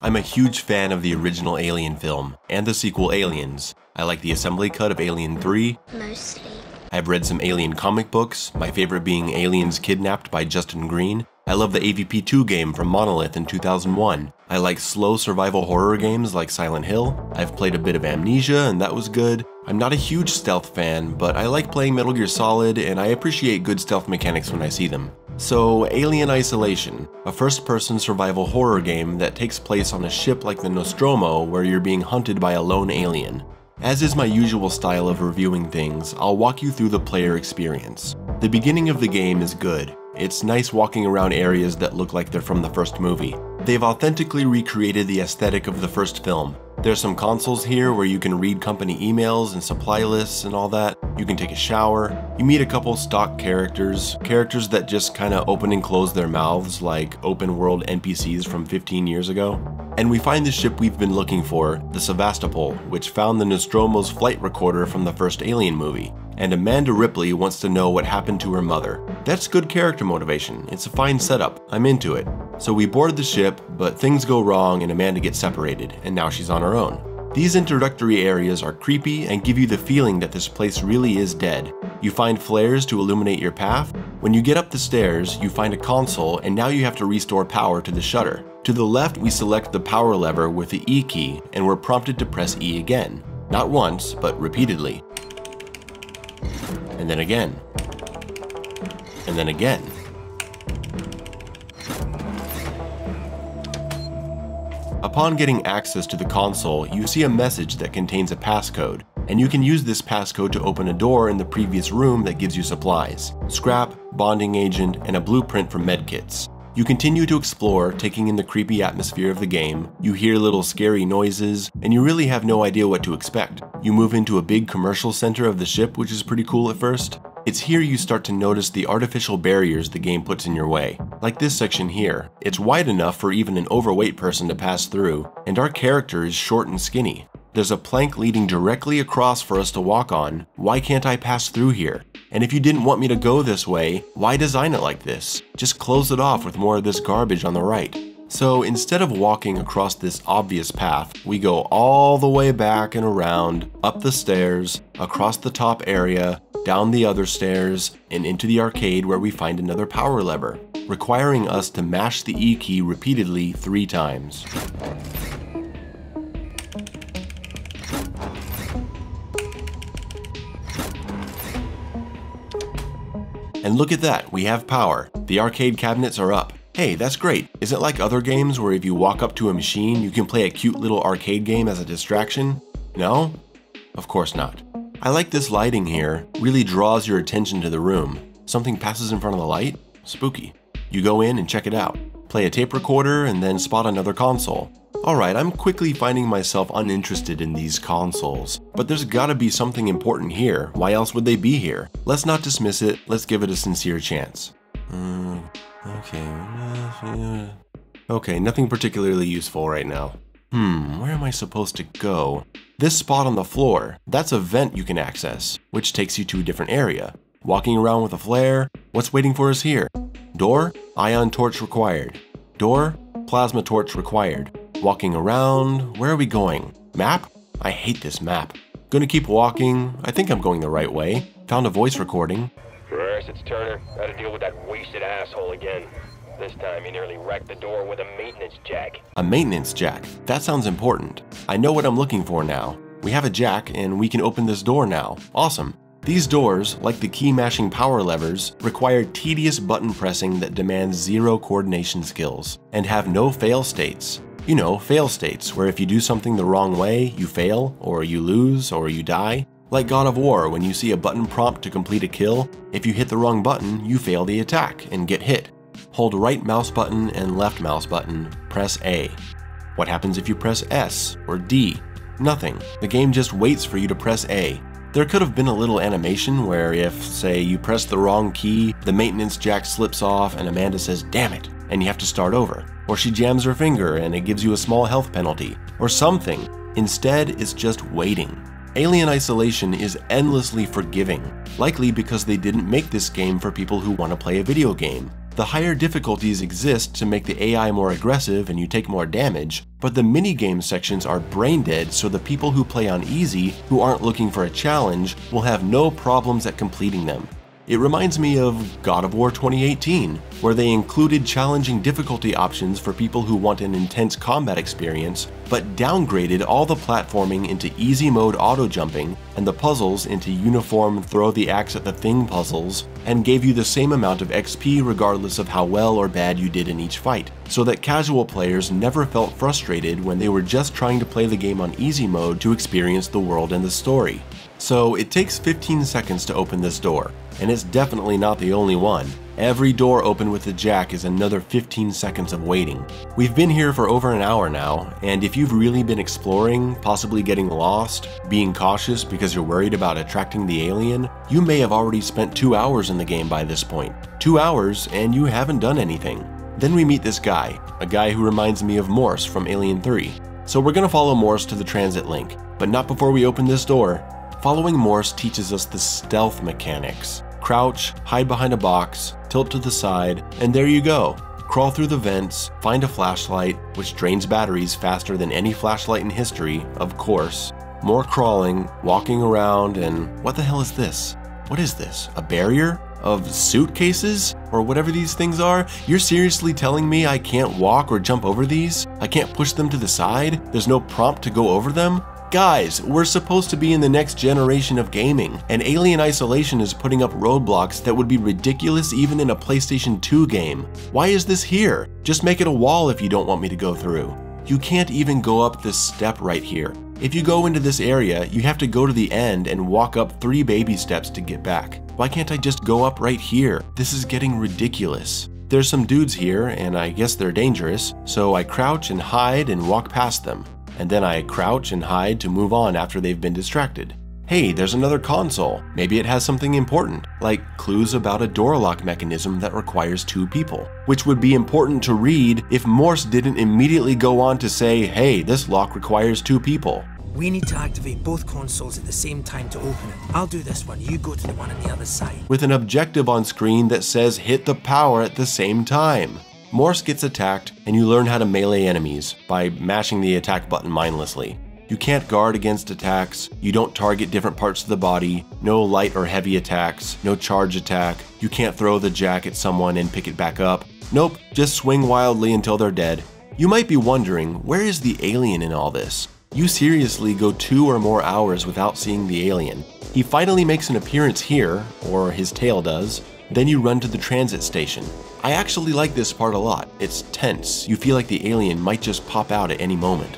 I'm a huge fan of the original Alien film, and the sequel Aliens. I like the assembly cut of Alien 3. Mostly. I've read some Alien comic books, my favorite being Aliens Kidnapped by Justin Green. I love the AVP2 game from Monolith in 2001. I like slow survival horror games like Silent Hill. I've played a bit of Amnesia and that was good. I'm not a huge stealth fan, but I like playing Metal Gear Solid and I appreciate good stealth mechanics when I see them. So, Alien Isolation, a first-person survival horror game that takes place on a ship like the Nostromo where you're being hunted by a lone alien. As is my usual style of reviewing things, I'll walk you through the player experience. The beginning of the game is good. It's nice walking around areas that look like they're from the first movie. They've authentically recreated the aesthetic of the first film. There's some consoles here where you can read company emails and supply lists and all that. You can take a shower. You meet a couple stock characters that just kinda open and close their mouths like open world NPCs from 15 years ago. And we find the ship we've been looking for, the Sevastopol, which found the Nostromo's flight recorder from the first Alien movie. And Amanda Ripley wants to know what happened to her mother. That's good character motivation. It's a fine setup. I'm into it. So we board the ship, but things go wrong and Amanda gets separated, and now she's on her own. These introductory areas are creepy and give you the feeling that this place really is dead. You find flares to illuminate your path. When you get up the stairs, you find a console and now you have to restore power to the shutter. To the left, we select the power lever with the E key and we're prompted to press E again. Not once, but repeatedly. And then again. And then again. Upon getting access to the console, you see a message that contains a passcode, and you can use this passcode to open a door in the previous room that gives you supplies, scrap, bonding agent, and a blueprint for medkits. You continue to explore, taking in the creepy atmosphere of the game, you hear little scary noises, and you really have no idea what to expect. You move into a big commercial center of the ship, which is pretty cool at first. It's here you start to notice the artificial barriers the game puts in your way. Like this section here. It's wide enough for even an overweight person to pass through, and our character is short and skinny. There's a plank leading directly across for us to walk on. Why can't I pass through here? And if you didn't want me to go this way, why design it like this? Just close it off with more of this garbage on the right. So instead of walking across this obvious path, we go all the way back and around, up the stairs, across the top area, down the other stairs, and into the arcade where we find another power lever, requiring us to mash the E key repeatedly 3 times. And look at that, we have power. The arcade cabinets are up. Hey, that's great. Is it like other games where if you walk up to a machine, you can play a cute little arcade game as a distraction? No? Of course not. I like this lighting here, really draws your attention to the room. Something passes in front of the light? Spooky. You go in and check it out. Play a tape recorder and then spot another console. Alright, I'm quickly finding myself uninterested in these consoles, but there's gotta be something important here. Why else would they be here? Let's not dismiss it, let's give it a sincere chance. Okay, nothing particularly useful right now. Where am I supposed to go? This spot on the floor, that's a vent you can access, which takes you to a different area. Walking around with a flare, what's waiting for us here? Door, ion torch required. Door, plasma torch required. Walking around, where are we going? Map? I hate this map. Gonna keep walking, I think I'm going the right way. Found a voice recording. Chris, it's Turner. Got to deal with that wasted asshole again. This time he nearly wrecked the door with a maintenance jack. A maintenance jack? That sounds important. I know what I'm looking for now. We have a jack and we can open this door now. Awesome. These doors, like the key mashing power levers, require tedious button pressing that demands 0 coordination skills, and have no fail states. You know, fail states, where if you do something the wrong way, you fail, or you lose, or you die. Like God of War, when you see a button prompt to complete a kill, if you hit the wrong button, you fail the attack and get hit. Hold right mouse button and left mouse button, press A. What happens if you press S or D? Nothing. The game just waits for you to press A. There could have been a little animation where if, say, you press the wrong key, the maintenance jack slips off and Amanda says, "Damn it," and you have to start over. Or she jams her finger and it gives you a small health penalty, or something. Instead, it's just waiting. Alien Isolation is endlessly forgiving, likely because they didn't make this game for people who want to play a video game. The higher difficulties exist to make the AI more aggressive and you take more damage, but the minigame sections are brain dead, so the people who play on easy, who aren't looking for a challenge, will have no problems at completing them. It reminds me of God of War 2018, where they included challenging difficulty options for people who want an intense combat experience, but downgraded all the platforming into easy mode auto jumping and the puzzles into uniform throw the axe at the thing puzzles, and gave you the same amount of XP regardless of how well or bad you did in each fight, so that casual players never felt frustrated when they were just trying to play the game on easy mode to experience the world and the story. So it takes 15 seconds to open this door, and it's definitely not the only one. Every door open with the jack is another 15 seconds of waiting. We've been here for over an hour now, and if you've really been exploring, possibly getting lost, being cautious because you're worried about attracting the alien, you may have already spent 2 hours in the game by this point. 2 hours and you haven't done anything. Then we meet this guy, a guy who reminds me of Morse from Alien 3. So we're gonna follow Morse to the transit link, but not before we open this door. Following Morse teaches us the stealth mechanics. Crouch, hide behind a box, tilt to the side, and there you go. Crawl through the vents, find a flashlight, which drains batteries faster than any flashlight in history, of course. More crawling, walking around, and what the hell is this? What is this? A barrier? Of suitcases? Or whatever these things are? You're seriously telling me I can't walk or jump over these? I can't push them to the side? There's no prompt to go over them? Guys, we're supposed to be in the next generation of gaming, and Alien Isolation is putting up roadblocks that would be ridiculous even in a PlayStation 2 game. Why is this here? Just make it a wall if you don't want me to go through. You can't even go up this step right here. If you go into this area, you have to go to the end and walk up 3 baby steps to get back. Why can't I just go up right here? This is getting ridiculous. There's some dudes here, and I guess they're dangerous, so I crouch and hide and walk past them. And then I crouch and hide to move on after they've been distracted. Hey, there's another console. Maybe it has something important, like clues about a door lock mechanism that requires 2 people, which would be important to read if Morse didn't immediately go on to say, hey, this lock requires 2 people. We need to activate both consoles at the same time to open it. I'll do this one, you go to the one on the other side. With an objective on screen that says hit the power at the same time. Morse gets attacked, and you learn how to melee enemies by mashing the attack button mindlessly. You can't guard against attacks, you don't target different parts of the body, no light or heavy attacks, no charge attack, you can't throw the jack at someone and pick it back up. Nope, just swing wildly until they're dead. You might be wondering, where is the alien in all this? You seriously go 2 or more hours without seeing the alien. He finally makes an appearance here, or his tail does, then you run to the transit station. I actually like this part a lot. It's tense. You feel like the alien might just pop out at any moment.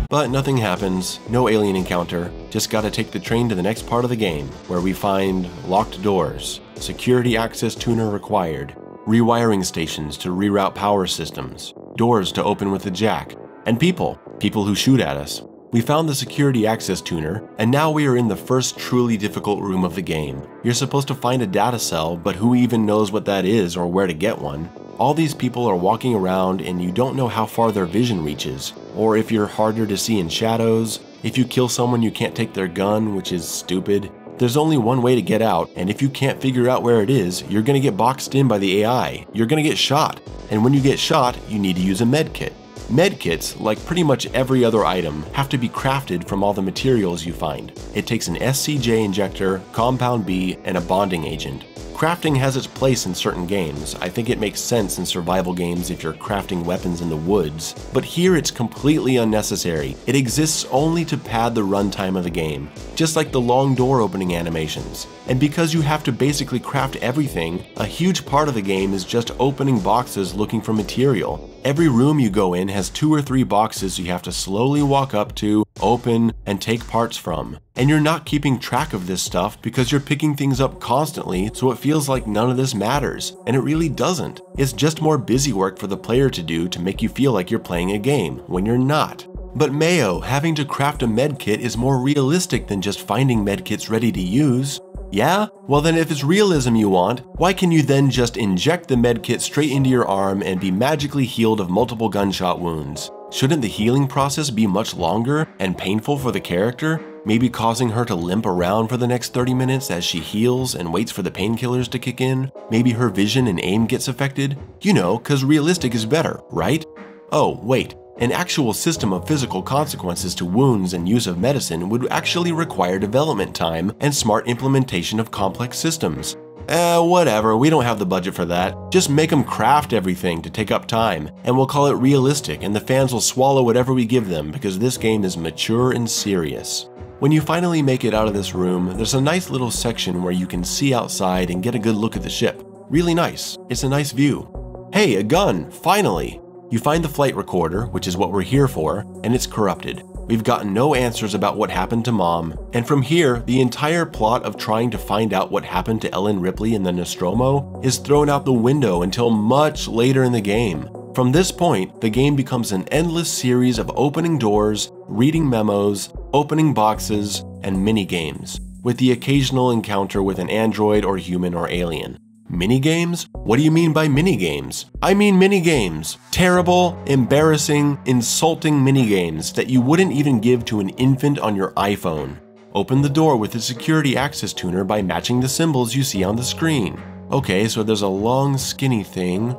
But nothing happens, no alien encounter, just gotta take the train to the next part of the game, where we find locked doors, security access tuner required, rewiring stations to reroute power systems, doors to open with a jack, and people who shoot at us. We found the security access tuner, and now we are in the first truly difficult room of the game. You're supposed to find a data cell, but who even knows what that is or where to get one? All these people are walking around and you don't know how far their vision reaches, or if you're harder to see in shadows. If you kill someone you can't take their gun, which is stupid. There's only one way to get out, and if you can't figure out where it is, you're gonna get boxed in by the AI. You're gonna get shot, and when you get shot, you need to use a med kit. Medkits, like pretty much every other item, have to be crafted from all the materials you find. It takes an SCJ injector, compound B, and a bonding agent. Crafting has its place in certain games. I think it makes sense in survival games if you're crafting weapons in the woods, but here it's completely unnecessary. It exists only to pad the runtime of the game, just like the long door opening animations. And because you have to basically craft everything, a huge part of the game is just opening boxes looking for material. Every room you go in has 2 or 3 boxes you have to slowly walk up to, open, and take parts from. And you're not keeping track of this stuff because you're picking things up constantly, so it feels like none of this matters. And it really doesn't. It's just more busy work for the player to do to make you feel like you're playing a game, when you're not. But Mayo, having to craft a medkit is more realistic than just finding medkits ready to use. Yeah? Well then if it's realism you want, why can you then just inject the medkit straight into your arm and be magically healed of multiple gunshot wounds? Shouldn't the healing process be much longer and painful for the character? maybe causing her to limp around for the next 30 minutes as she heals and waits for the painkillers to kick in. Maybe her vision and aim gets affected. You know, cause realistic is better, right? Oh, wait. An actual system of physical consequences to wounds and use of medicine would actually require development time and smart implementation of complex systems. Whatever, we don't have the budget for that. Just make them craft everything to take up time, and we'll call it realistic, and the fans will swallow whatever we give them because this game is mature and serious. When you finally make it out of this room, there's a nice little section where you can see outside and get a good look at the ship. Really nice. It's a nice view. Hey, a gun, finally! You find the flight recorder, which is what we're here for, and it's corrupted. We've gotten no answers about what happened to Mom, and from here, the entire plot of trying to find out what happened to Ellen Ripley in the Nostromo is thrown out the window until much later in the game. From this point, the game becomes an endless series of opening doors, reading memos, opening boxes, and mini-games, with the occasional encounter with an android or human or alien. Minigames? What do you mean by minigames? I mean minigames. Terrible, embarrassing, insulting minigames that you wouldn't even give to an infant on your iPhone. Open the door with the security access tuner by matching the symbols you see on the screen. Okay, so there's a long skinny thing,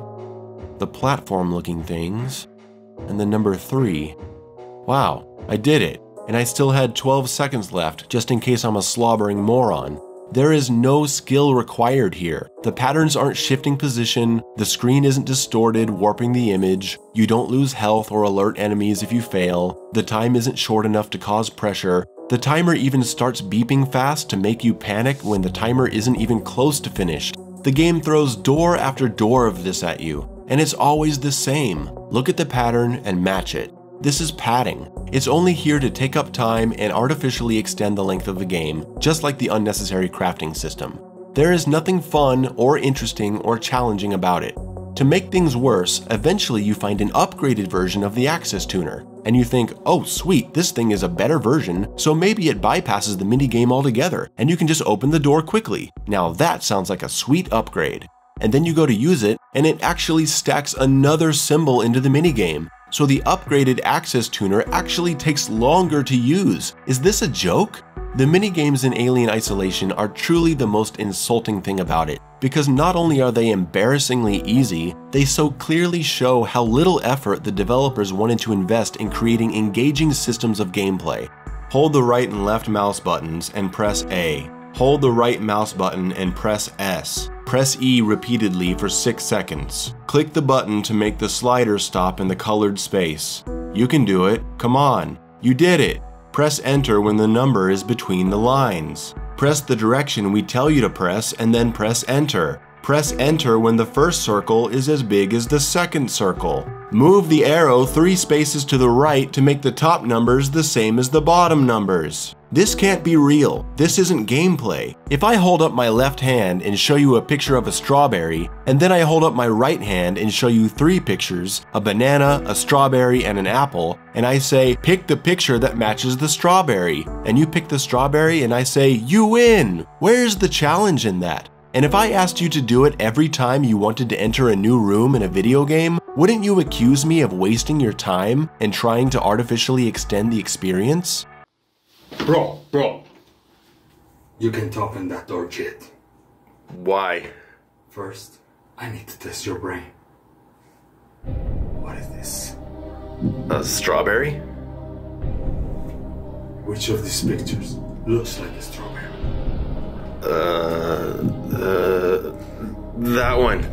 the platform looking things, and the number 3. Wow, I did it, and I still had 12 seconds left just in case I'm a slobbering moron. There is no skill required here. The patterns aren't shifting position, the screen isn't distorted, warping the image, you don't lose health or alert enemies if you fail, the time isn't short enough to cause pressure, the timer even starts beeping fast to make you panic when the timer isn't even close to finished. The game throws door after door of this at you, and it's always the same. Look at the pattern and match it. This is padding. It's only here to take up time and artificially extend the length of the game, just like the unnecessary crafting system. There is nothing fun or interesting or challenging about it. To make things worse, eventually you find an upgraded version of the access tuner, and you think, oh sweet, this thing is a better version, so maybe it bypasses the minigame altogether, and you can just open the door quickly. Now that sounds like a sweet upgrade. And then you go to use it, and it actually stacks another symbol into the minigame. So the upgraded access tuner actually takes longer to use. Is this a joke? The minigames in Alien Isolation are truly the most insulting thing about it, because not only are they embarrassingly easy, they so clearly show how little effort the developers wanted to invest in creating engaging systems of gameplay. Hold the right and left mouse buttons and press A. Hold the right mouse button and press S. Press E repeatedly for 6 seconds. Click the button to make the slider stop in the colored space. You can do it, come on. You did it. Press enter when the number is between the lines. Press the direction we tell you to press and then press enter. Press enter when the first circle is as big as the second circle. Move the arrow 3 spaces to the right to make the top numbers the same as the bottom numbers. This can't be real. This isn't gameplay. If I hold up my left hand and show you a picture of a strawberry, and then I hold up my right hand and show you 3 pictures, a banana, a strawberry, and an apple, and I say, pick the picture that matches the strawberry, and you pick the strawberry and I say, you win! Where's the challenge in that? And if I asked you to do it every time you wanted to enter a new room in a video game, wouldn't you accuse me of wasting your time and trying to artificially extend the experience? Bro. You can't open that door, kid. Why? First, I need to test your brain. What is this? A strawberry? Which of these pictures looks like a strawberry? That one.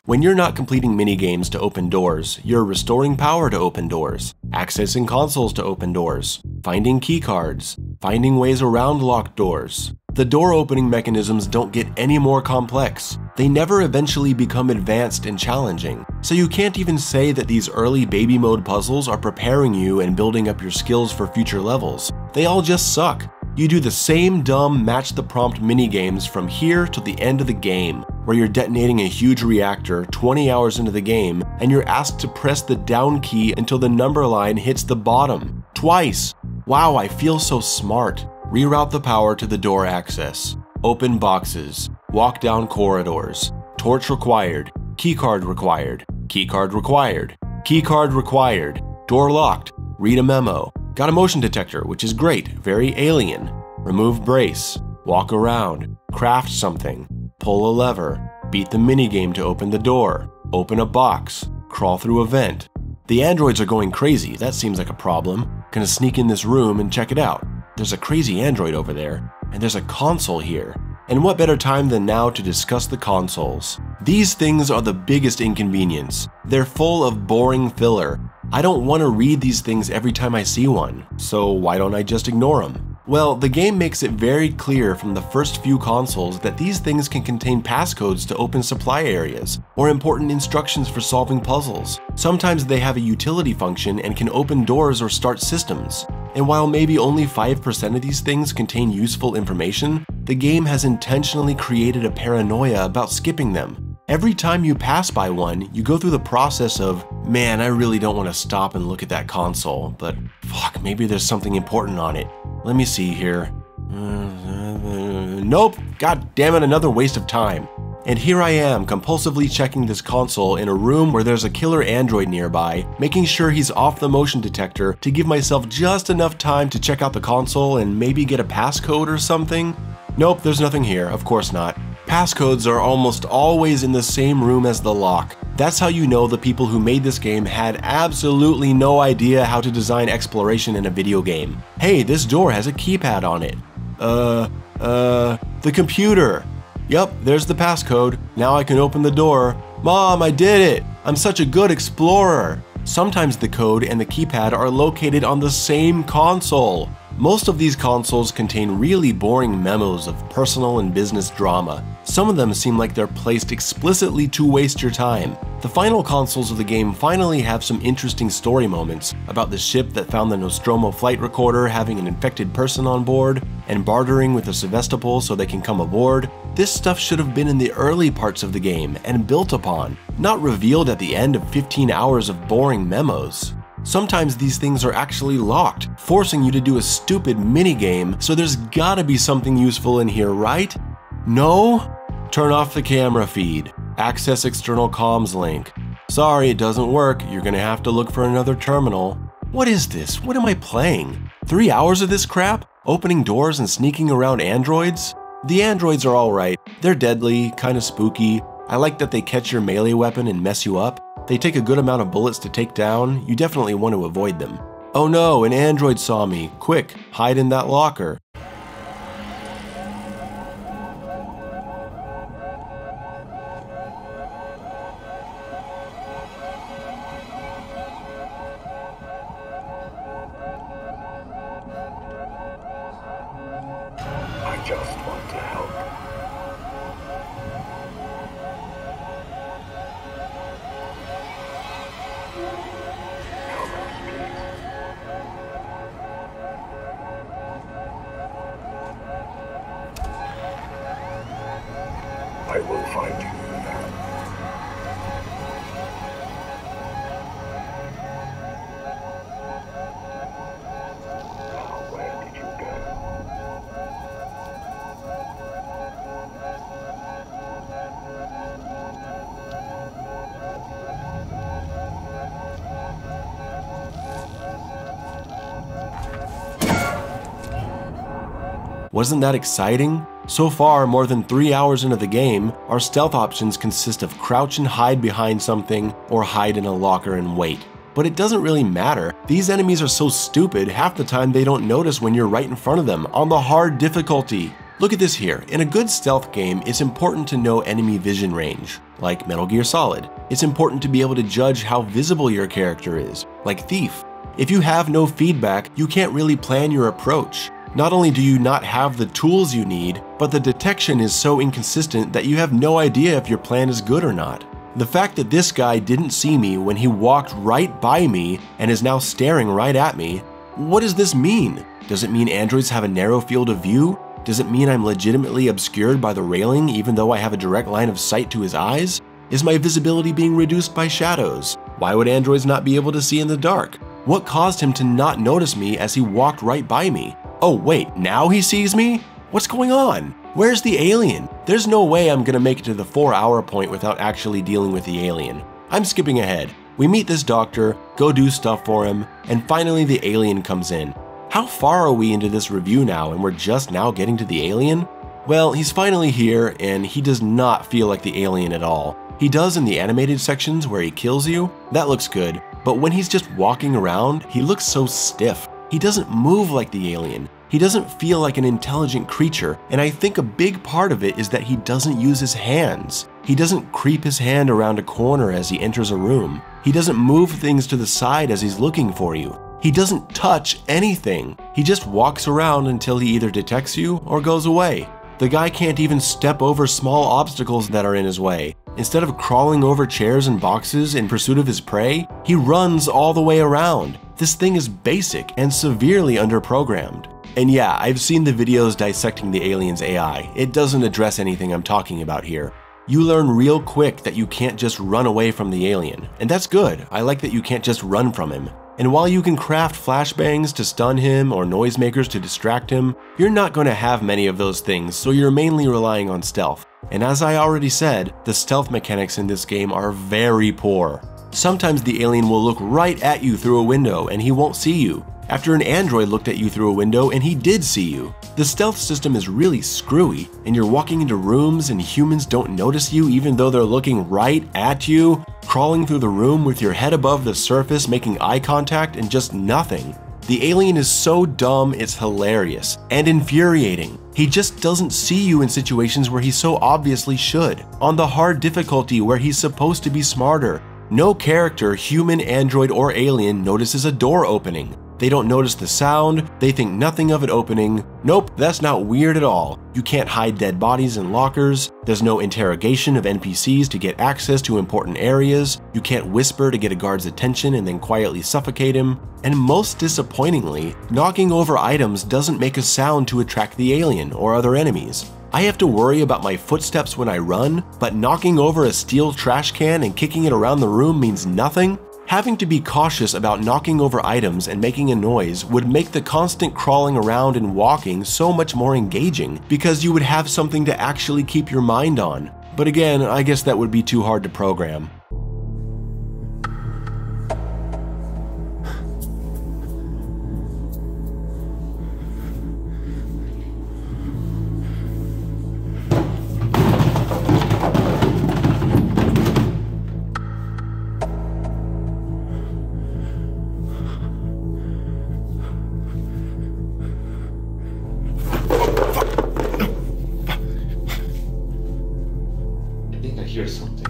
When you're not completing minigames to open doors, you're restoring power to open doors, accessing consoles to open doors, finding keycards, finding ways around locked doors. The door opening mechanisms don't get any more complex. They never eventually become advanced and challenging. So you can't even say that these early baby mode puzzles are preparing you and building up your skills for future levels. They all just suck. You do the same dumb match the prompt minigames from here to the end of the game, where you're detonating a huge reactor 20 hours into the game and you're asked to press the down key until the number line hits the bottom. Twice! Wow, I feel so smart. Reroute the power to the door access. Open boxes. Walk down corridors. Torch required. Keycard required. Keycard required. Keycard required. Door locked. Read a memo. Got a motion detector, which is great, very alien. Remove brace. Walk around. Craft something. Pull a lever. Beat the minigame to open the door. Open a box. Crawl through a vent. The androids are going crazy, that seems like a problem. Gonna sneak in this room and check it out. There's a crazy android over there, and there's a console here. And what better time than now to discuss the consoles? These things are the biggest inconvenience. They're full of boring filler. I don't want to read these things every time I see one, so why don't I just ignore them? Well, the game makes it very clear from the first few consoles that these things can contain passcodes to open supply areas, or important instructions for solving puzzles. Sometimes they have a utility function and can open doors or start systems. And while maybe only 5% of these things contain useful information, the game has intentionally created a paranoia about skipping them. Every time you pass by one, you go through the process of, man, I really don't want to stop and look at that console, but fuck, maybe there's something important on it. Let me see here. Nope, god damn it, another waste of time. And here I am, compulsively checking this console in a room where there's a killer android nearby, making sure he's off the motion detector to give myself just enough time to check out the console and maybe get a passcode or something. Nope, there's nothing here, of course not. Passcodes are almost always in the same room as the lock. That's how you know the people who made this game had absolutely no idea how to design exploration in a video game. Hey, this door has a keypad on it. The computer. Yup, there's the passcode. Now I can open the door. Mom, I did it! I'm such a good explorer! Sometimes the code and the keypad are located on the same console. Most of these consoles contain really boring memos of personal and business drama. Some of them seem like they're placed explicitly to waste your time. The final consoles of the game finally have some interesting story moments about the ship that found the Nostromo flight recorder having an infected person on board, and bartering with the Sevastopol so they can come aboard. This stuff should have been in the early parts of the game and built upon, not revealed at the end of 15 hours of boring memos. Sometimes these things are actually locked, forcing you to do a stupid minigame, so there's gotta be something useful in here, right? No? Turn off the camera feed. Access external comms link. Sorry, it doesn't work. You're gonna have to look for another terminal. What is this? What am I playing? 3 hours of this crap? Opening doors and sneaking around androids? The androids are alright. They're deadly, kinda spooky. I like that they catch your melee weapon and mess you up. They take a good amount of bullets to take down. You definitely want to avoid them. Oh no, an android saw me. Quick, hide in that locker. I just want to help. I will find you there. Now, where did you go? Wasn't that exciting? So far, more than 3 hours into the game, our stealth options consist of crouch and hide behind something, or hide in a locker and wait. But it doesn't really matter. These enemies are so stupid, half the time they don't notice when you're right in front of them, on the hard difficulty. Look at this here. In a good stealth game, it's important to know enemy vision range, like Metal Gear Solid. It's important to be able to judge how visible your character is, like Thief. If you have no feedback, you can't really plan your approach. Not only do you not have the tools you need, but the detection is so inconsistent that you have no idea if your plan is good or not. The fact that this guy didn't see me when he walked right by me and is now staring right at me, what does this mean? Does it mean androids have a narrow field of view? Does it mean I'm legitimately obscured by the railing even though I have a direct line of sight to his eyes? Is my visibility being reduced by shadows? Why would androids not be able to see in the dark? What caused him to not notice me as he walked right by me? Oh wait, now he sees me? What's going on? Where's the alien? There's no way I'm gonna make it to the 4-hour point without actually dealing with the alien. I'm skipping ahead. We meet this doctor, go do stuff for him, and finally the alien comes in. How far are we into this review now and we're just now getting to the alien? Well, he's finally here and he does not feel like the alien at all. He does in the animated sections where he kills you, that looks good, but when he's just walking around, he looks so stiff. He doesn't move like the alien. He doesn't feel like an intelligent creature, and I think a big part of it is that he doesn't use his hands. He doesn't creep his hand around a corner as he enters a room. He doesn't move things to the side as he's looking for you. He doesn't touch anything. He just walks around until he either detects you or goes away. The guy can't even step over small obstacles that are in his way. Instead of crawling over chairs and boxes in pursuit of his prey, he runs all the way around. This thing is basic and severely underprogrammed. And yeah, I've seen the videos dissecting the alien's AI. It doesn't address anything I'm talking about here. You learn real quick that you can't just run away from the alien, and that's good. I like that you can't just run from him. And while you can craft flashbangs to stun him or noisemakers to distract him, you're not going to have many of those things, so you're mainly relying on stealth. And as I already said, the stealth mechanics in this game are very poor. Sometimes the alien will look right at you through a window and he won't see you, after an android looked at you through a window and he did see you. The stealth system is really screwy, and you're walking into rooms and humans don't notice you even though they're looking right at you, crawling through the room with your head above the surface making eye contact and just nothing. The alien is so dumb it's hilarious and infuriating. He just doesn't see you in situations where he so obviously should, on the hard difficulty where he's supposed to be smarter. No character, human, android, or alien notices a door opening. They don't notice the sound, they think nothing of it opening. Nope, that's not weird at all. You can't hide dead bodies in lockers, there's no interrogation of NPCs to get access to important areas, you can't whisper to get a guard's attention and then quietly suffocate him, and most disappointingly, knocking over items doesn't make a sound to attract the alien or other enemies. I have to worry about my footsteps when I run, but knocking over a steel trash can and kicking it around the room means nothing? Having to be cautious about knocking over items and making a noise would make the constant crawling around and walking so much more engaging because you would have something to actually keep your mind on. But again, I guess that would be too hard to program. Hear something.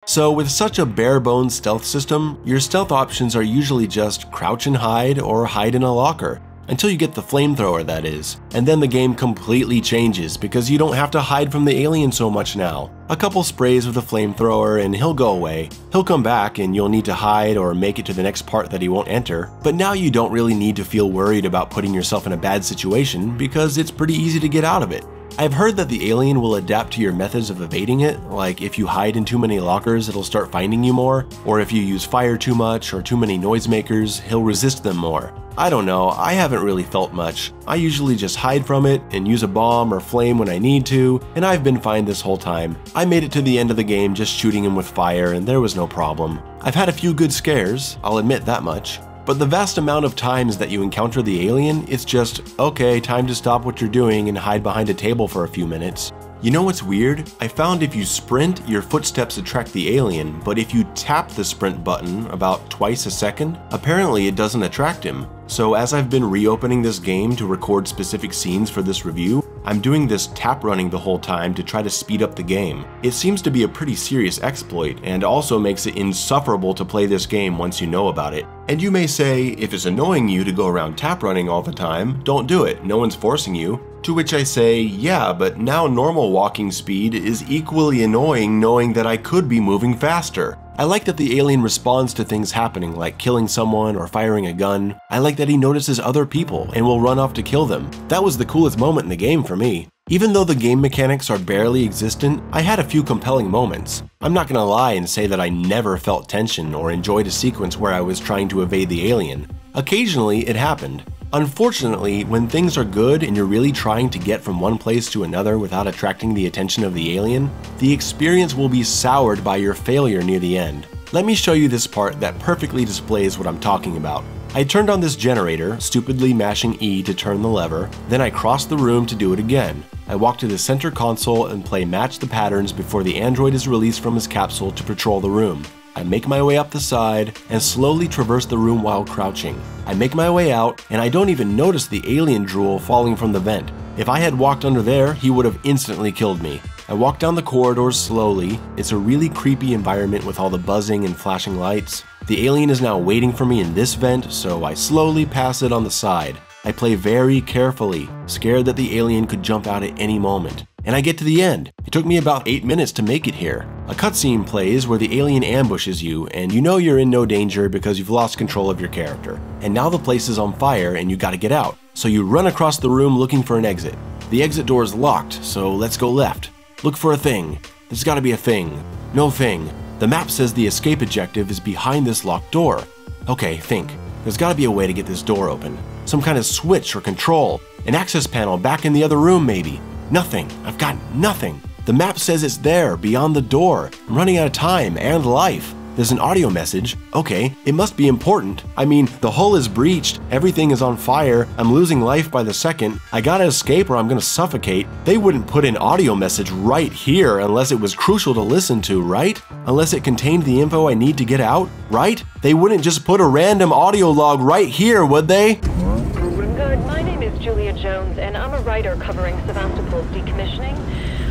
So with such a bare-bones stealth system, your stealth options are usually just crouch and hide or hide in a locker, until you get the flamethrower, that is. And then the game completely changes because you don't have to hide from the alien so much now. A couple sprays with the flamethrower and he'll go away. He'll come back and you'll need to hide or make it to the next part that he won't enter. But now you don't really need to feel worried about putting yourself in a bad situation because it's pretty easy to get out of it. I've heard that the alien will adapt to your methods of evading it, like if you hide in too many lockers it'll start finding you more, or if you use fire too much or too many noisemakers, he'll resist them more. I don't know, I haven't really felt much. I usually just hide from it and use a bomb or flame when I need to, and I've been fine this whole time. I made it to the end of the game just shooting him with fire and there was no problem. I've had a few good scares, I'll admit that much. But the vast amount of times that you encounter the alien, it's just, okay, time to stop what you're doing and hide behind a table for a few minutes. You know what's weird? I found if you sprint, your footsteps attract the alien, but if you tap the sprint button about twice a second, apparently it doesn't attract him. So as I've been reopening this game to record specific scenes for this review, I'm doing this tap running the whole time to try to speed up the game. It seems to be a pretty serious exploit and also makes it insufferable to play this game once you know about it. And you may say, if it's annoying you to go around tap running all the time, don't do it, no one's forcing you. To which I say, yeah, but now normal walking speed is equally annoying knowing that I could be moving faster. I like that the alien responds to things happening like killing someone or firing a gun. I like that he notices other people and will run off to kill them. That was the coolest moment in the game for me. Even though the game mechanics are barely existent, I had a few compelling moments. I'm not gonna lie and say that I never felt tension or enjoyed a sequence where I was trying to evade the alien. Occasionally it happened. Unfortunately, when things are good and you're really trying to get from one place to another without attracting the attention of the alien, the experience will be soured by your failure near the end. Let me show you this part that perfectly displays what I'm talking about. I turned on this generator, stupidly mashing E to turn the lever, then I crossed the room to do it again. I walk to the center console and play Match the Patterns before the android is released from his capsule to patrol the room. I make my way up the side and slowly traverse the room while crouching. I make my way out and I don't even notice the alien drool falling from the vent. If I had walked under there, he would have instantly killed me. I walk down the corridors slowly. It's a really creepy environment with all the buzzing and flashing lights. The alien is now waiting for me in this vent, so I slowly pass it on the side. I play very carefully, scared that the alien could jump out at any moment. And I get to the end. It took me about 8 minutes to make it here. A cutscene plays where the alien ambushes you, and you know you're in no danger because you've lost control of your character. And now the place is on fire and you gotta get out. So you run across the room looking for an exit. The exit door is locked, so let's go left. Look for a thing. There's gotta be a thing. No thing. The map says the escape objective is behind this locked door. Okay, think. There's gotta be a way to get this door open. Some kind of switch or control. An access panel back in the other room maybe. Nothing. I've got nothing. The map says it's there, beyond the door. I'm running out of time and life. There's an audio message. Okay, it must be important. I mean, the hull is breached, everything is on fire, I'm losing life by the second. I gotta escape or I'm gonna suffocate. They wouldn't put an audio message right here unless it was crucial to listen to, right? Unless it contained the info I need to get out, right? They wouldn't just put a random audio log right here, would they? Good. My name is Julia Jones, and I'm a writer covering Sevastopol's decommissioning.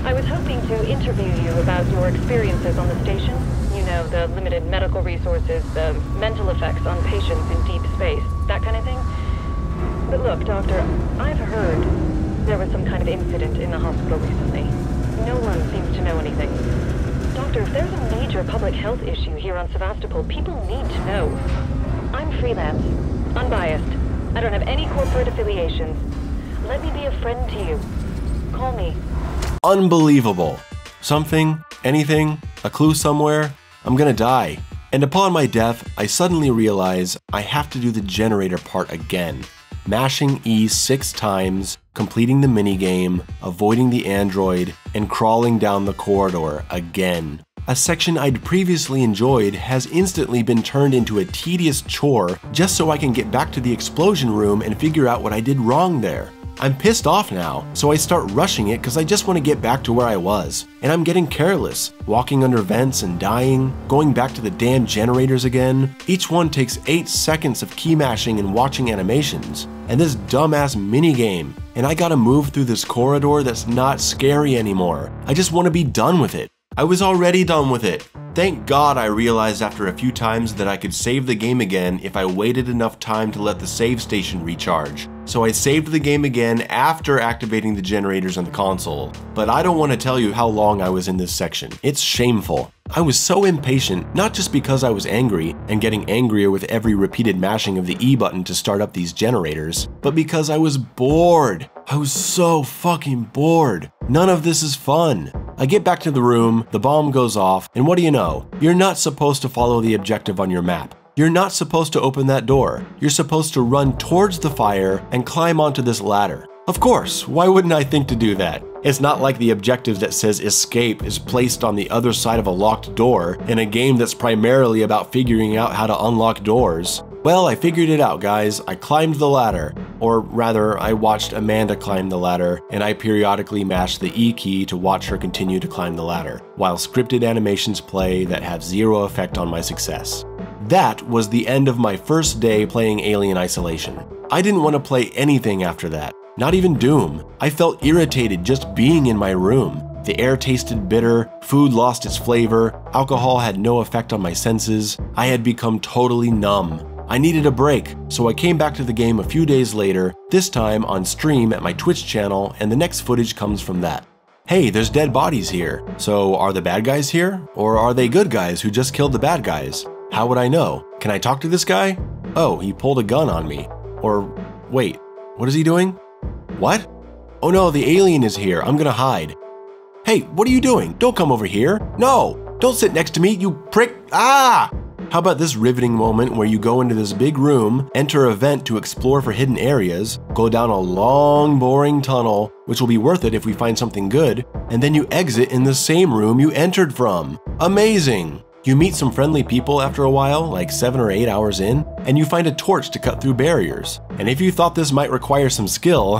I was hoping to interview you about your experiences on the station. You know, the limited medical resources, the mental effects on patients in deep space, that kind of thing. But look, Doctor, I've heard there was some kind of incident in the hospital recently. No one seems to know anything. Doctor, if there's a major public health issue here on Sevastopol, people need to know. I'm freelance, unbiased. I don't have any corporate affiliations. Let me be a friend to you. Call me. Unbelievable. Something, anything, a clue somewhere, I'm gonna die. And upon my death, I suddenly realize I have to do the generator part again. Mashing E 6 times, completing the minigame, avoiding the android, and crawling down the corridor again. A section I'd previously enjoyed has instantly been turned into a tedious chore just so I can get back to the explosion room and figure out what I did wrong there. I'm pissed off now, so I start rushing it because I just want to get back to where I was. And I'm getting careless, walking under vents and dying, going back to the damn generators again. Each one takes 8 seconds of key mashing and watching animations. And this dumbass minigame. And I gotta move through this corridor that's not scary anymore. I just want to be done with it. I was already done with it. Thank God I realized after a few times that I could save the game again if I waited enough time to let the save station recharge. So I saved the game again after activating the generators on the console. But I don't want to tell you how long I was in this section. It's shameful. I was so impatient, not just because I was angry and getting angrier with every repeated mashing of the E button to start up these generators, but because I was bored. I was so fucking bored. None of this is fun. I get back to the room, the bomb goes off, and what do you know? You're not supposed to follow the objective on your map. You're not supposed to open that door. You're supposed to run towards the fire and climb onto this ladder. Of course, why wouldn't I think to do that? It's not like the objective that says escape is placed on the other side of a locked door in a game that's primarily about figuring out how to unlock doors. Well, I figured it out, guys. I climbed the ladder. Or rather, I watched Amanda climb the ladder, and I periodically mashed the E key to watch her continue to climb the ladder, while scripted animations play that have zero effect on my success. That was the end of my first day playing Alien Isolation. I didn't want to play anything after that. Not even Doom. I felt irritated just being in my room. The air tasted bitter, food lost its flavor, alcohol had no effect on my senses. I had become totally numb. I needed a break, so I came back to the game a few days later, this time on stream at my Twitch channel, and the next footage comes from that. Hey, there's dead bodies here. So are the bad guys here? Or are they good guys who just killed the bad guys? How would I know? Can I talk to this guy? Oh, he pulled a gun on me. Or wait, what is he doing? What? Oh no, the alien is here. I'm gonna hide. Hey, what are you doing? Don't come over here. No, don't sit next to me, you prick. Ah! How about this riveting moment where you go into this big room, enter a vent to explore for hidden areas, go down a long, boring tunnel, which will be worth it if we find something good, and then you exit in the same room you entered from. Amazing! You meet some friendly people after a while, like 7 or 8 hours in, and you find a torch to cut through barriers. And if you thought this might require some skill,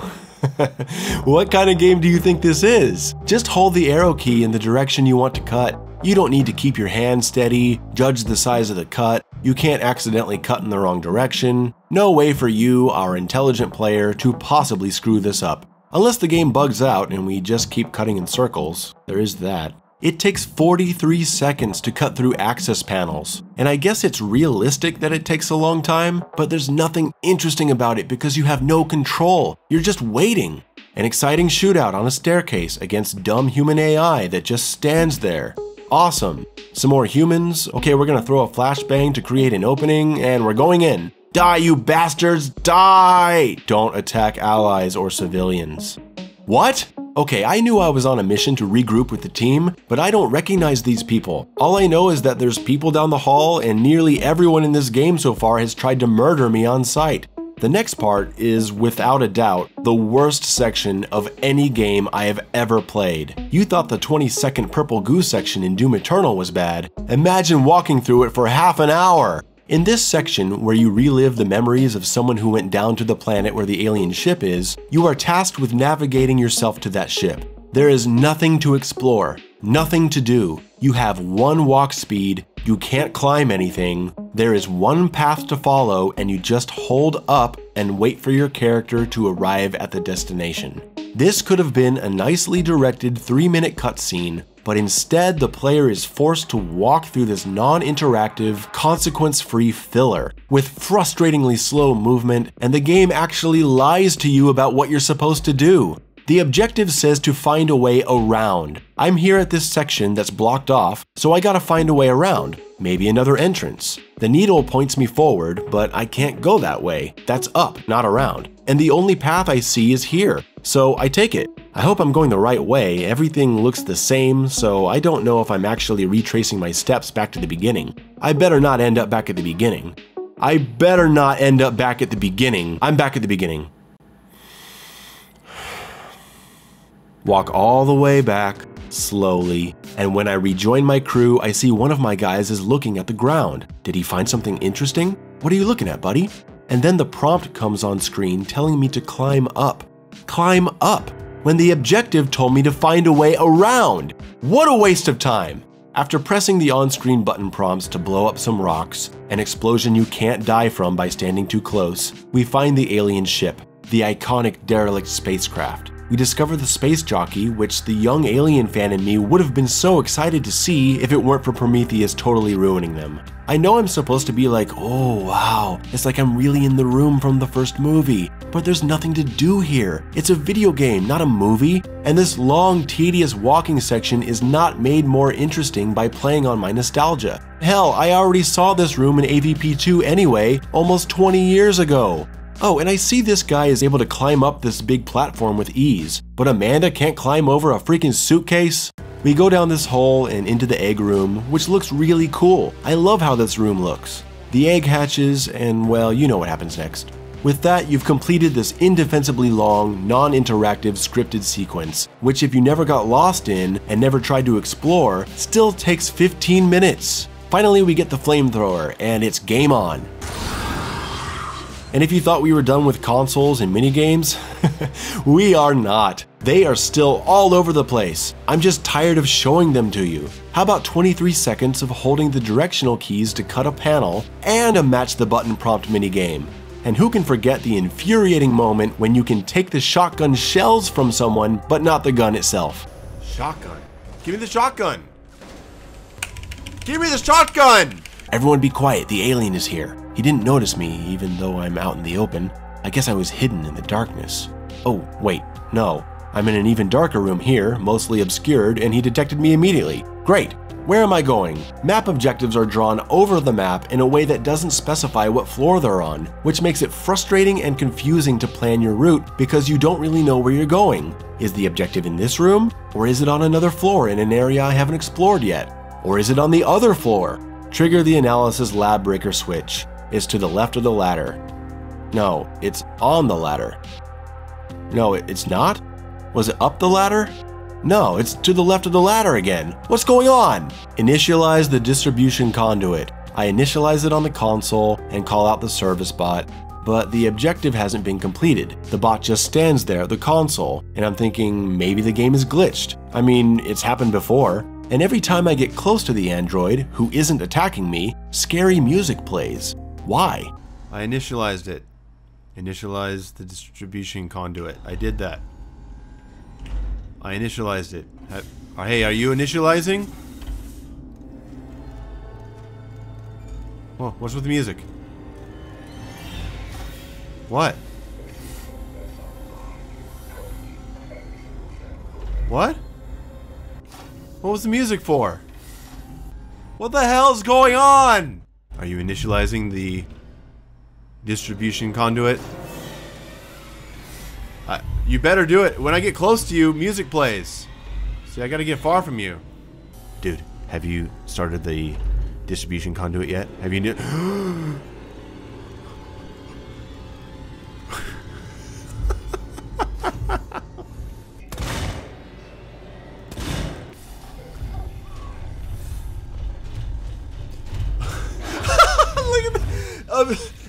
what kind of game do you think this is? Just hold the arrow key in the direction you want to cut. You don't need to keep your hand steady, judge the size of the cut, you can't accidentally cut in the wrong direction. No way for you, our intelligent player, to possibly screw this up. Unless the game bugs out and we just keep cutting in circles. There is that. It takes 43 seconds to cut through access panels. And I guess it's realistic that it takes a long time, but there's nothing interesting about it because you have no control. You're just waiting. An exciting shootout on a staircase against dumb human AI that just stands there. Awesome. Some more humans. Okay, we're gonna throw a flashbang to create an opening, and we're going in. Die, you bastards, die! Don't attack allies or civilians. What? Okay, I knew I was on a mission to regroup with the team, but I don't recognize these people. All I know is that there's people down the hall, and nearly everyone in this game so far has tried to murder me on sight. The next part is, without a doubt, the worst section of any game I have ever played. You thought the 20-second purple goo section in Doom Eternal was bad. Imagine walking through it for half an hour! In this section, where you relive the memories of someone who went down to the planet where the alien ship is, you are tasked with navigating yourself to that ship. There is nothing to explore, nothing to do. You have one walk speed, you can't climb anything, there is one path to follow, and you just hold up and wait for your character to arrive at the destination. This could have been a nicely directed 3-minute cutscene, but instead the player is forced to walk through this non-interactive, consequence-free filler with frustratingly slow movement, and the game actually lies to you about what you're supposed to do. The objective says to find a way around. I'm here at this section that's blocked off, so I gotta find a way around. Maybe another entrance. The needle points me forward, but I can't go that way. That's up, not around. And the only path I see is here, so I take it. I hope I'm going the right way. Everything looks the same, so I don't know if I'm actually retracing my steps back to the beginning. I better not end up back at the beginning. I better not end up back at the beginning. I'm back at the beginning. Walk all the way back, slowly, and when I rejoin my crew, I see one of my guys is looking at the ground. Did he find something interesting? What are you looking at, buddy? And then the prompt comes on screen telling me to climb up. Climb up, when the objective told me to find a way around. What a waste of time! After pressing the on-screen button prompts to blow up some rocks, an explosion you can't die from by standing too close, we find the alien ship, the iconic derelict spacecraft. We discover the space jockey, which the young alien fan in me would have been so excited to see if it weren't for Prometheus totally ruining them. I know I'm supposed to be like, oh wow, it's like I'm really in the room from the first movie, but there's nothing to do here. It's a video game, not a movie, and this long, tedious walking section is not made more interesting by playing on my nostalgia. Hell, I already saw this room in AVP 2 anyway, almost 20 years ago. Oh, and I see this guy is able to climb up this big platform with ease, but Amanda can't climb over a freaking suitcase? We go down this hole and into the egg room, which looks really cool. I love how this room looks. The egg hatches, and well, you know what happens next. With that, you've completed this indefensibly long, non-interactive scripted sequence, which if you never got lost in and never tried to explore, still takes 15 minutes. Finally, we get the flamethrower, and it's game on. And if you thought we were done with consoles and minigames, we are not. They are still all over the place. I'm just tired of showing them to you. How about 23 seconds of holding the directional keys to cut a panel and a match the button prompt minigame? And who can forget the infuriating moment when you can take the shotgun shells from someone, but not the gun itself? Shotgun? Give me the shotgun! Give me the shotgun! Everyone be quiet, the alien is here. He didn't notice me, even though I'm out in the open. I guess I was hidden in the darkness. Oh, wait, no. I'm in an even darker room here, mostly obscured, and he detected me immediately. Great. Where am I going? Map objectives are drawn over the map in a way that doesn't specify what floor they're on, which makes it frustrating and confusing to plan your route because you don't really know where you're going. Is the objective in this room? Or is it on another floor in an area I haven't explored yet? Or is it on the other floor? Trigger the analysis lab breaker switch. It's to the left of the ladder. No, it's on the ladder. No, it's not? Was it up the ladder? No, it's to the left of the ladder again. What's going on? Initialize the distribution conduit. I initialize it on the console and call out the service bot, but the objective hasn't been completed. The bot just stands there at the console, and I'm thinking maybe the game is glitched. I mean, it's happened before. And every time I get close to the android, who isn't attacking me, scary music plays. Why? I initialized it. Initialize the distribution conduit. I did that. I initialized it. Hey, are you initializing? Whoa, what's with the music? What? What? What was the music for? What the hell's going on? Are you initializing the distribution conduit? You better do it. When I get close to you, music plays. See, I gotta get far from you. Dude, have you started the distribution conduit yet? Have you...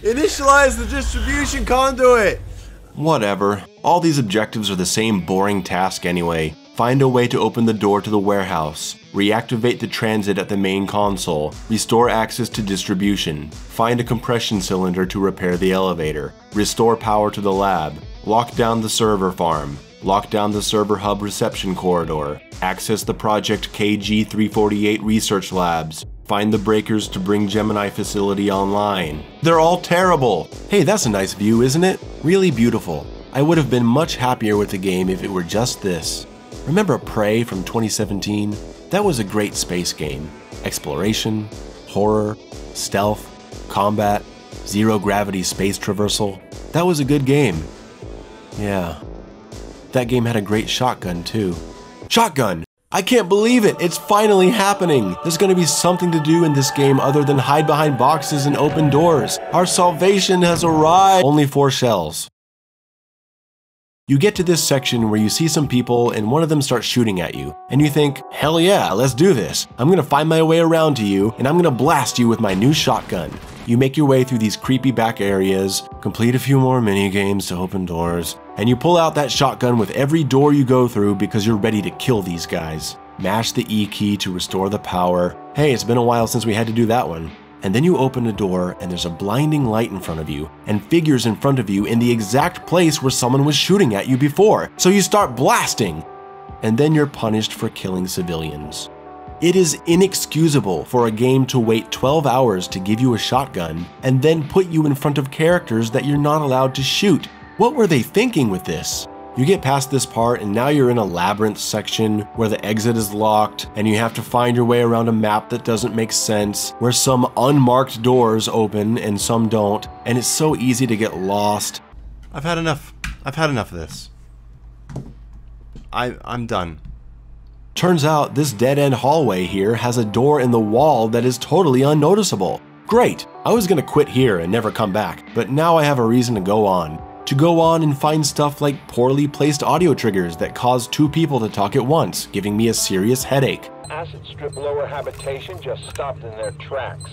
Initialize the distribution conduit! Whatever. All these objectives are the same boring task anyway. Find a way to open the door to the warehouse. Reactivate the transit at the main console. Restore access to distribution. Find a compression cylinder to repair the elevator. Restore power to the lab. Lock down the server farm. Lock down the server hub reception corridor. Access the Project KG-348 research labs. Find the breakers to bring Gemini facility online. They're all terrible! Hey, that's a nice view, isn't it? Really beautiful. I would have been much happier with the game if it were just this. Remember Prey from 2017? That was a great space game. Exploration, horror, stealth, combat, zero-gravity space traversal. That was a good game. Yeah. That game had a great shotgun, too. Shotgun! I can't believe it! It's finally happening! There's gonna be something to do in this game other than hide behind boxes and open doors. Our salvation has arrived! Only 4 shells. You get to this section where you see some people and one of them starts shooting at you, and you think, hell yeah, let's do this. I'm gonna find my way around to you, and I'm gonna blast you with my new shotgun. You make your way through these creepy back areas, complete a few more mini-games to open doors, and you pull out that shotgun with every door you go through because you're ready to kill these guys. Mash the E key to restore the power. Hey, it's been a while since we had to do that one. And then you open a door and there's a blinding light in front of you and figures in front of you in the exact place where someone was shooting at you before. So you start blasting. And then you're punished for killing civilians. It is inexcusable for a game to wait 12 hours to give you a shotgun and then put you in front of characters that you're not allowed to shoot. What were they thinking with this? You get past this part and now you're in a labyrinth section where the exit is locked and you have to find your way around a map that doesn't make sense, where some unmarked doors open and some don't, and it's so easy to get lost. I've had enough. I've had enough of this. I'm done. Turns out this dead-end hallway here has a door in the wall that is totally unnoticeable. Great! I was gonna quit here and never come back, but now I have a reason to go on. To go on and find stuff like poorly placed audio triggers that cause 2 people to talk at once, giving me a serious headache. Acid strip lower habitation just stopped in their tracks.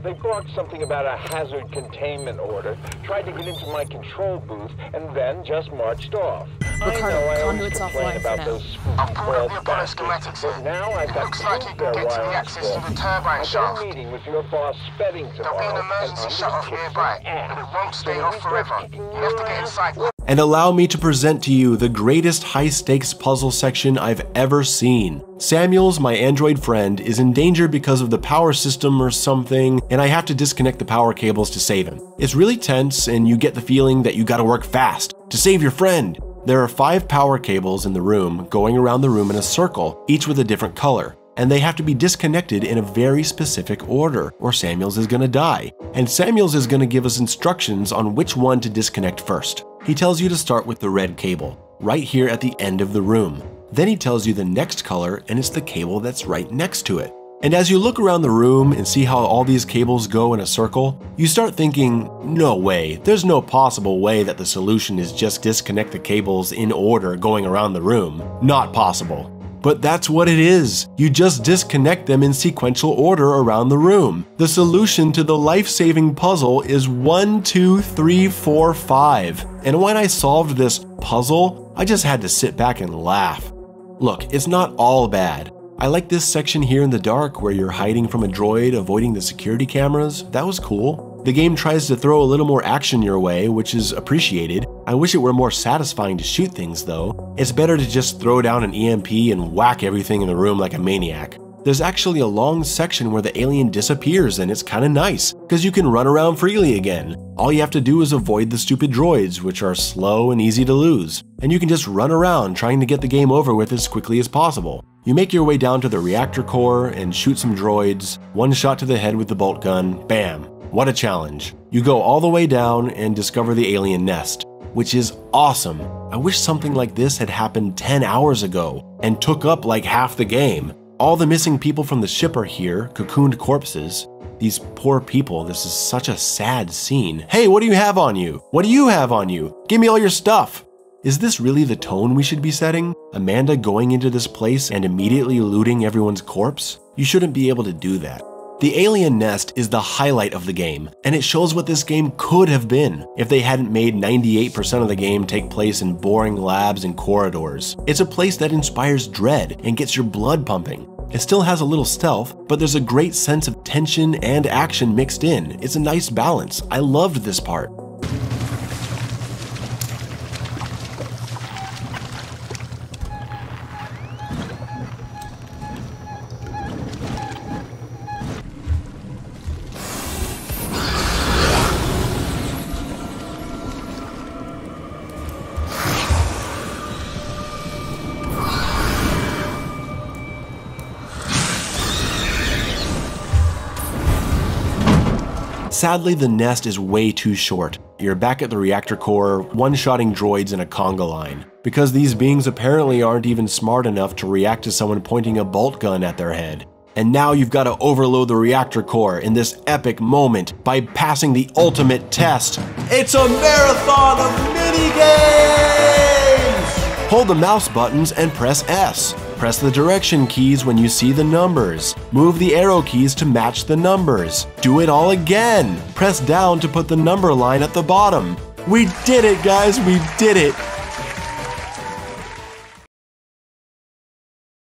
They brought something about a hazard containment order, tried to get into my control booth, and then just marched off. Ricardo, I always conduit's complain offline about for now. those spooky bastards, but now I've got looks like you can get to the access to the turbine shaft. I've got a meeting with your boss Spedding tomorrow. There'll be an emergency shut-off nearby, but it won't stay off forever. You have to get inside. And allow me to present to you the greatest high-stakes puzzle section I've ever seen. Samuels, my android friend, is in danger because of the power system or something, and I have to disconnect the power cables to save him. It's really tense, and you get the feeling that you gotta work fast to save your friend. There are 5 power cables in the room, going around the room in a circle, each with a different color. And they have to be disconnected in a very specific order, or Samuels is gonna die. And Samuels is gonna give us instructions on which one to disconnect first. He tells you to start with the red cable, right here at the end of the room. Then he tells you the next color, and it's the cable that's right next to it. And as you look around the room and see how all these cables go in a circle, you start thinking, no way, there's no possible way that the solution is just disconnect the cables in order going around the room. Not possible. But that's what it is. You just disconnect them in sequential order around the room. The solution to the life-saving puzzle is 1, 2, 3, 4, 5. And when I solved this puzzle, I just had to sit back and laugh. Look, it's not all bad. I like this section here in the dark where you're hiding from a droid avoiding the security cameras. That was cool. The game tries to throw a little more action your way, which is appreciated. I wish it were more satisfying to shoot things though. It's better to just throw down an EMP and whack everything in the room like a maniac. There's actually a long section where the alien disappears and it's kinda nice, because you can run around freely again. All you have to do is avoid the stupid droids, which are slow and easy to lose. And you can just run around trying to get the game over with as quickly as possible. You make your way down to the reactor core and shoot some droids, one shot to the head with the bolt gun, bam. What a challenge. You go all the way down and discover the alien nest, which is awesome. I wish something like this had happened 10 hours ago and took up like half the game. All the missing people from the ship are here, cocooned corpses. These poor people, this is such a sad scene. Hey, what do you have on you? What do you have on you? Give me all your stuff. Is this really the tone we should be setting? Amanda going into this place and immediately looting everyone's corpse? You shouldn't be able to do that. The alien nest is the highlight of the game, and it shows what this game could have been if they hadn't made 98% of the game take place in boring labs and corridors. It's a place that inspires dread and gets your blood pumping. It still has a little stealth, but there's a great sense of tension and action mixed in. It's a nice balance. I loved this part. Sadly, the nest is way too short. You're back at the reactor core, one-shotting droids in a conga line, because these beings apparently aren't even smart enough to react to someone pointing a bolt gun at their head. And now you've got to overload the reactor core in this epic moment by passing the ultimate test. It's a marathon of minigames! Hold the mouse buttons and press S. Press the direction keys when you see the numbers. Move the arrow keys to match the numbers. Do it all again. Press down to put the number line at the bottom. We did it, guys, we did it.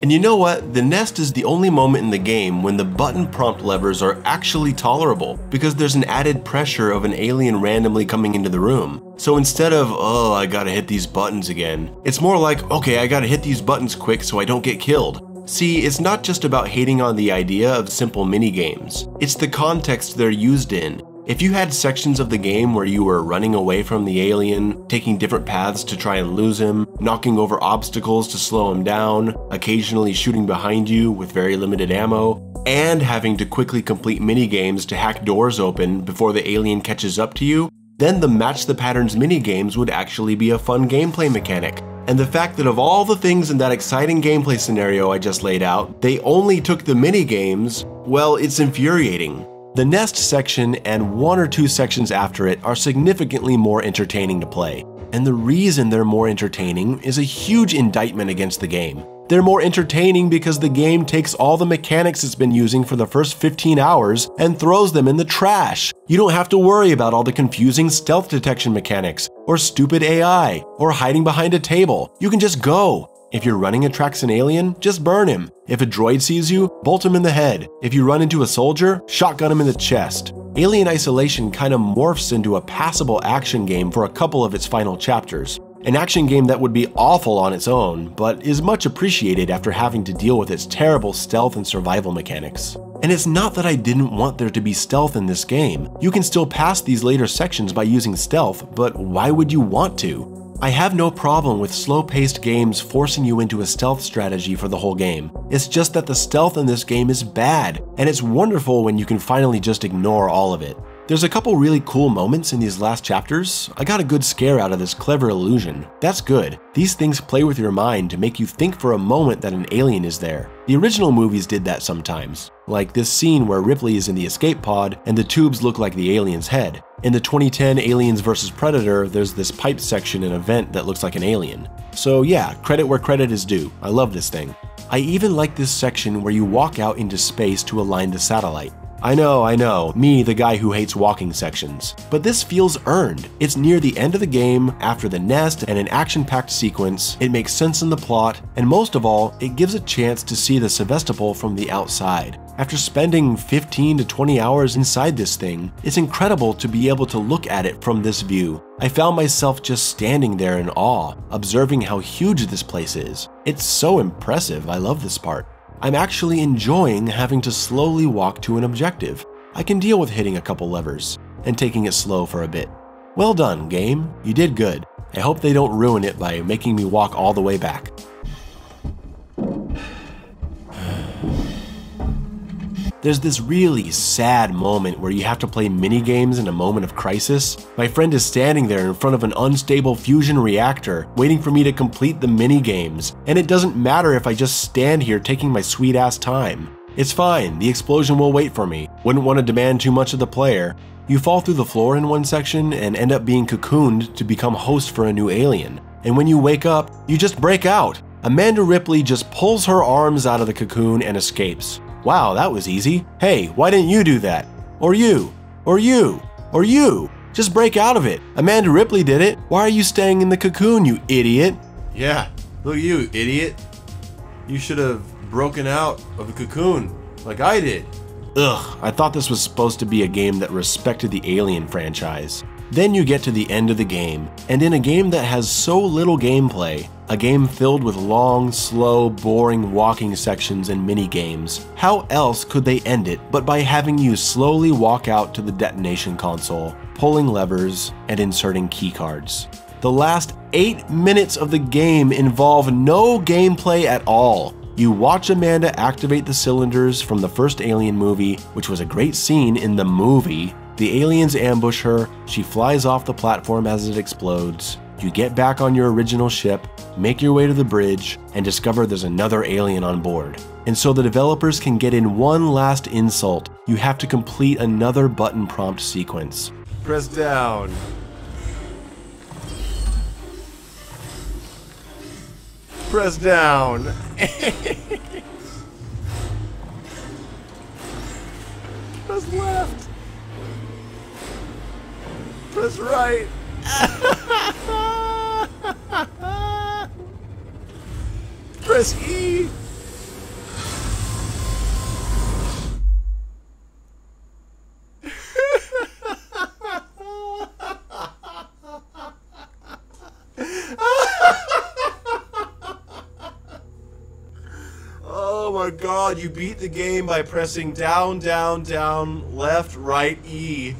And you know what? The nest is the only moment in the game when the button prompt levers are actually tolerable, because there's an added pressure of an alien randomly coming into the room. So instead of, oh, I gotta hit these buttons again, it's more like, okay, I gotta hit these buttons quick so I don't get killed. See, it's not just about hating on the idea of simple minigames. It's the context they're used in. If you had sections of the game where you were running away from the alien, taking different paths to try and lose him, knocking over obstacles to slow him down, occasionally shooting behind you with very limited ammo, and having to quickly complete minigames to hack doors open before the alien catches up to you, then the Match the Patterns minigames would actually be a fun gameplay mechanic. And the fact that of all the things in that exciting gameplay scenario I just laid out, they only took the minigames, well, it's infuriating. The nest section and one or two sections after it are significantly more entertaining to play. And the reason they're more entertaining is a huge indictment against the game. They're more entertaining because the game takes all the mechanics it's been using for the first 15 hours and throws them in the trash. You don't have to worry about all the confusing stealth detection mechanics, or stupid AI, or hiding behind a table. You can just go. If you're running a Traxan alien, just burn him. If a droid sees you, bolt him in the head. If you run into a soldier, shotgun him in the chest. Alien Isolation kinda morphs into a passable action game for a couple of its final chapters. An action game that would be awful on its own, but is much appreciated after having to deal with its terrible stealth and survival mechanics. And it's not that I didn't want there to be stealth in this game. You can still pass these later sections by using stealth, but why would you want to? I have no problem with slow-paced games forcing you into a stealth strategy for the whole game. It's just that the stealth in this game is bad, and it's wonderful when you can finally just ignore all of it. There's a couple really cool moments in these last chapters. I got a good scare out of this clever illusion. That's good. These things play with your mind to make you think for a moment that an alien is there. The original movies did that sometimes, like this scene where Ripley is in the escape pod and the tubes look like the alien's head. In the 2010 Aliens vs. Predator, there's this pipe section in a vent that looks like an alien. So yeah, credit where credit is due. I love this thing. I even like this section where you walk out into space to align the satellite. I know, me, the guy who hates walking sections. But this feels earned. It's near the end of the game, after the nest and an action-packed sequence, it makes sense in the plot, and most of all, it gives a chance to see the Sevastopol from the outside. After spending 15 to 20 hours inside this thing, it's incredible to be able to look at it from this view. I found myself just standing there in awe, observing how huge this place is. It's so impressive, I love this part. I'm actually enjoying having to slowly walk to an objective. I can deal with hitting a couple levers and taking it slow for a bit. Well done, game. You did good. I hope they don't ruin it by making me walk all the way back. There's this really sad moment where you have to play mini-games in a moment of crisis. My friend is standing there in front of an unstable fusion reactor, waiting for me to complete the mini-games, and it doesn't matter if I just stand here taking my sweet-ass time. It's fine, the explosion will wait for me. Wouldn't want to demand too much of the player. You fall through the floor in one section and end up being cocooned to become host for a new alien. And when you wake up, you just break out. Amanda Ripley just pulls her arms out of the cocoon and escapes. Wow, that was easy. Hey, why didn't you do that? Or you? Or you? Or you? Just break out of it. Amanda Ripley did it. Why are you staying in the cocoon, you idiot? Yeah, look at you, idiot. You should have broken out of the cocoon, like I did. Ugh, I thought this was supposed to be a game that respected the Alien franchise. Then you get to the end of the game, and in a game that has so little gameplay, a game filled with long, slow, boring walking sections and mini-games, how else could they end it but by having you slowly walk out to the detonation console, pulling levers, and inserting keycards? The last 8 minutes of the game involve no gameplay at all. You watch Amanda activate the cylinders from the first Alien movie, which was a great scene in the movie. The aliens ambush her, she flies off the platform as it explodes. You get back on your original ship, make your way to the bridge, and discover there's another alien on board. And so the developers can get in one last insult. You have to complete another button prompt sequence. Press down. Press down. Press left. Press right. Press E. Oh my god, you beat the game by pressing down, down, down, left, right, E.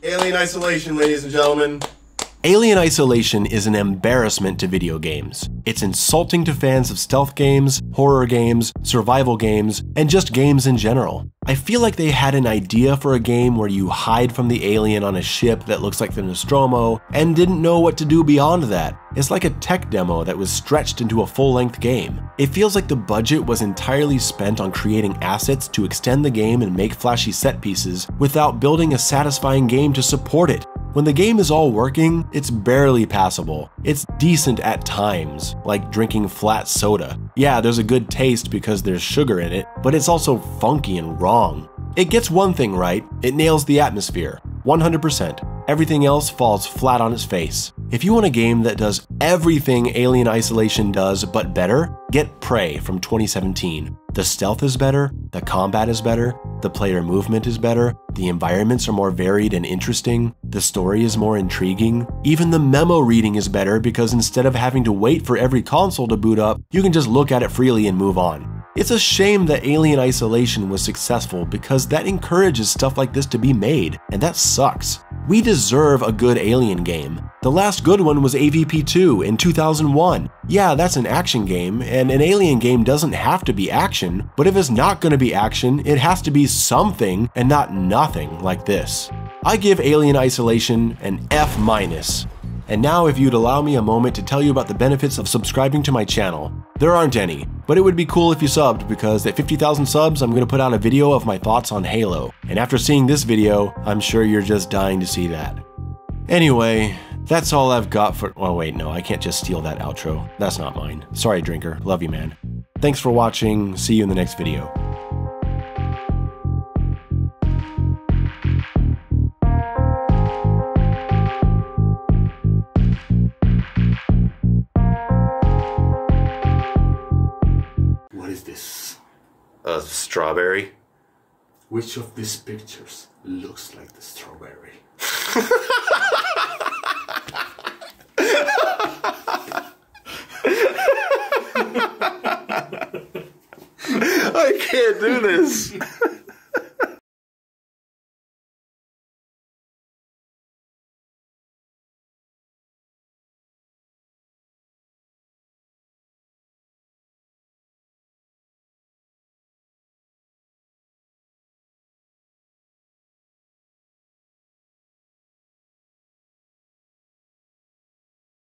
Alien Isolation, ladies and gentlemen. Alien Isolation is an embarrassment to video games. It's insulting to fans of stealth games, horror games, survival games, and just games in general. I feel like they had an idea for a game where you hide from the alien on a ship that looks like the Nostromo and didn't know what to do beyond that. It's like a tech demo that was stretched into a full-length game. It feels like the budget was entirely spent on creating assets to extend the game and make flashy set pieces without building a satisfying game to support it. When the game is all working, it's barely passable. It's decent at times, like drinking flat soda. Yeah, there's a good taste because there's sugar in it, but it's also funky and wrong. It gets one thing right, it nails the atmosphere, 100%. Everything else falls flat on its face. If you want a game that does everything Alien Isolation does but better, get Prey from 2017. The stealth is better, the combat is better, the player movement is better, the environments are more varied and interesting, the story is more intriguing, even the memo reading is better because instead of having to wait for every console to boot up, you can just look at it freely and move on. It's a shame that Alien Isolation was successful because that encourages stuff like this to be made, and that sucks. We deserve a good Alien game. The last good one was AVP2 in 2001. Yeah, that's an action game, and an Alien game doesn't have to be action, but if it's not gonna be action, it has to be something and not nothing like this. I give Alien Isolation an F-. And now if you'd allow me a moment to tell you about the benefits of subscribing to my channel. There aren't any, but it would be cool if you subbed because at 50,000 subs I'm gonna put out a video of my thoughts on Halo. And after seeing this video, I'm sure you're just dying to see that. Anyway, that's all I've got for— oh wait, no, I can't just steal that outro. That's not mine. Sorry, Drinker. Love you, man. Thanks for watching. See you in the next video. What is this? A strawberry? Which of these pictures looks like the strawberry? I can't do this.